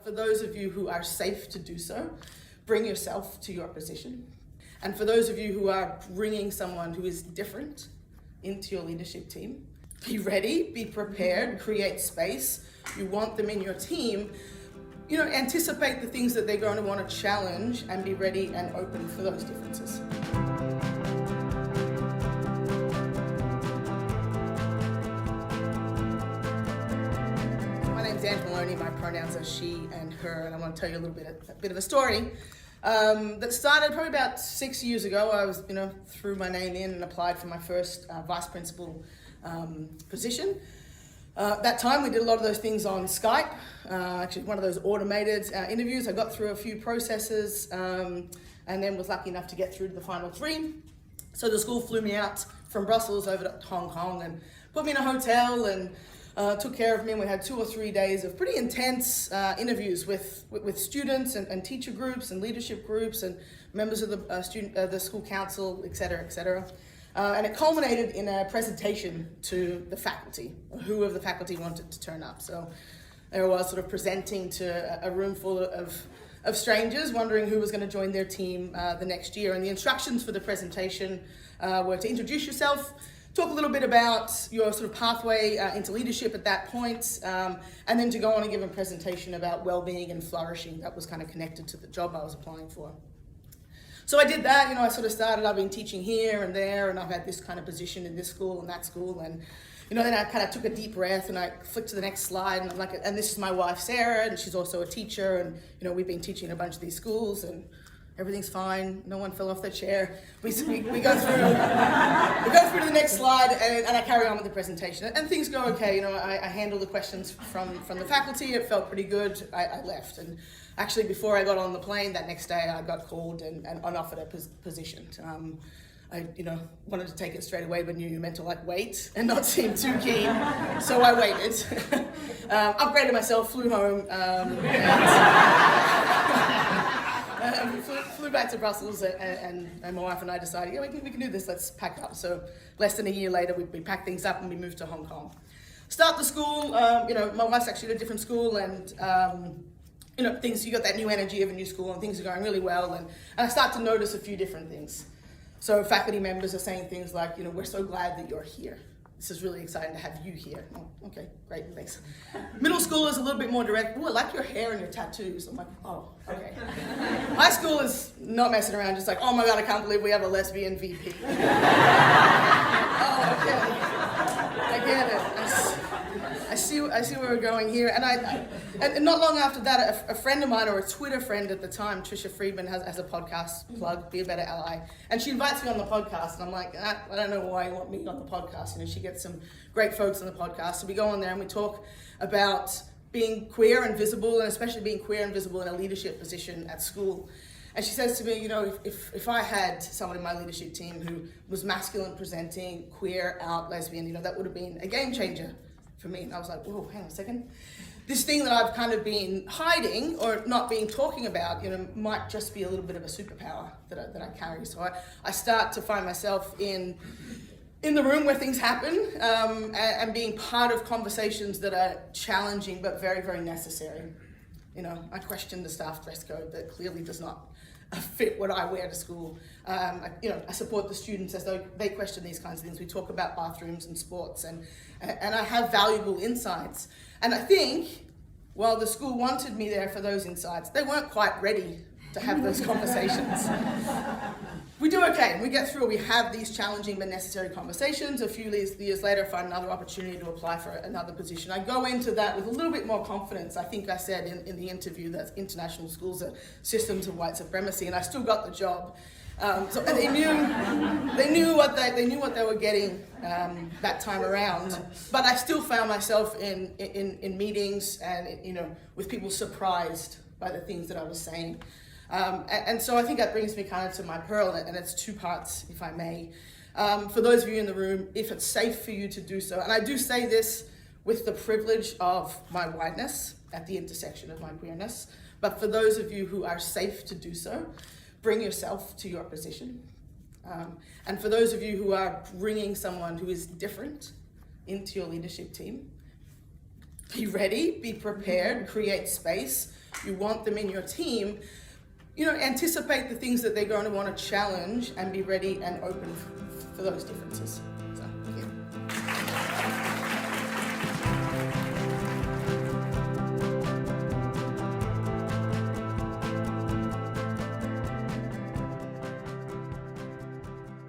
For those of you who are safe to do so, bring yourself to your position. And for those of you who are bringing someone who is different into your leadership team, be ready, be prepared, create space. You want them in your team. Anticipate the things that they're going to want to challenge and be ready and open for those differences. My name's Ange, Molony. My pronouns are she and her, and I want to tell you a bit of a story that started probably about 6 years ago. I was, threw my name in and applied for my first vice principal position. That time we did a lot of those things on Skype, actually one of those automated interviews. I got through a few processes and then was lucky enough to get through to the final 3. So the school flew me out from Brussels over to Hong Kong and put me in a hotel and took care of me. And we had 2 or 3 days of pretty intense interviews with students and teacher groups and leadership groups and members of the school council, et cetera, et cetera. And it culminated in a presentation to the faculty, who of the faculty wanted to turn up. So there I was sort of presenting to a room full of strangers, wondering who was going to join their team the next year. And the instructions for the presentation were to introduce yourself, talk a little bit about your sort of pathway into leadership at that point, and then to go on and give a presentation about well-being and flourishing. That was kind of connected to the job I was applying for. So I did that, I sort of started, I've been teaching here and there, and I've had this kind of position in this school and that school, and then I kind of took a deep breath and I flicked to the next slide, and I'm like, and this is my wife Sarah, and she's also a teacher, and we've been teaching a bunch of these schools, and everything's fine, no one fell off their chair. We go through to the next slide, and I carry on with the presentation, and things go okay. I handle the questions from the faculty. It felt pretty good. I left, and actually before I got on the plane that next day, I got called and offered a position. I wanted to take it straight away, but knew you meant to wait and not seem too keen, so I waited. Upgraded myself, flew home, flew back to Brussels, and my wife and I decided, we can do this, let's pack up. So less than a year later, we packed things up and we moved to Hong Kong. Start the school, my wife's actually at a different school, and you got that new energy of a new school and things are going really well, and I start to notice a few different things. So faculty members are saying things like, we're so glad that you're here. This is really exciting to have you here. Oh, okay, great, thanks. Middle school is a little bit more direct. Oh, I like your hair and your tattoos. I'm like, oh, okay. High school is not messing around, just like, oh my God, I can't believe we have a lesbian VP. Oh, okay. I get it. I see where we're going here. And not long after that, a friend of mine, or a Twitter friend at the time, Trisha Friedman, has a podcast, plug, Be a Better Ally. And she invites me on the podcast. And I'm like, I don't know why you want me on the podcast. She gets some great folks on the podcast. So we go on there and we talk about being queer and visible, and especially being queer and visible in a leadership position at school. And she says to me, if I had someone in my leadership team who was masculine presenting, queer, out, lesbian, that would have been a game changer for me. And I was like, whoa, hang on a second. This thing that I've kind of been hiding or not being talking about, might just be a little bit of a superpower that I carry. So I start to find myself in the room where things happen, and being part of conversations that are challenging but very, very necessary. I question the staff dress code that clearly does not fit what I wear to school. I support the students as though they question these kinds of things. We talk about bathrooms and sports, and I have valuable insights. And I think while the school wanted me there for those insights, they weren't quite ready to have those conversations. We do okay, we get through, we have these challenging but necessary conversations. A few years later, I find another opportunity to apply for another position. I go into that with a little bit more confidence. I think I said in the interview that international schools are systems of white supremacy, and I still got the job. So they knew what they were getting that time around. But I still found myself in meetings and with people surprised by the things that I was saying. And so I think that brings me kind of to my pearl, and it's 2 parts, if I may. For those of you in the room, if it's safe for you to do so, and I do say this with the privilege of my whiteness at the intersection of my queerness, but for those of you who are safe to do so, bring yourself to your position. And for those of you who are bringing someone who is different into your leadership team, be ready, be prepared, create space. you want them in your team, you know, anticipate the things that they're going to want to challenge and be ready and open for those differences.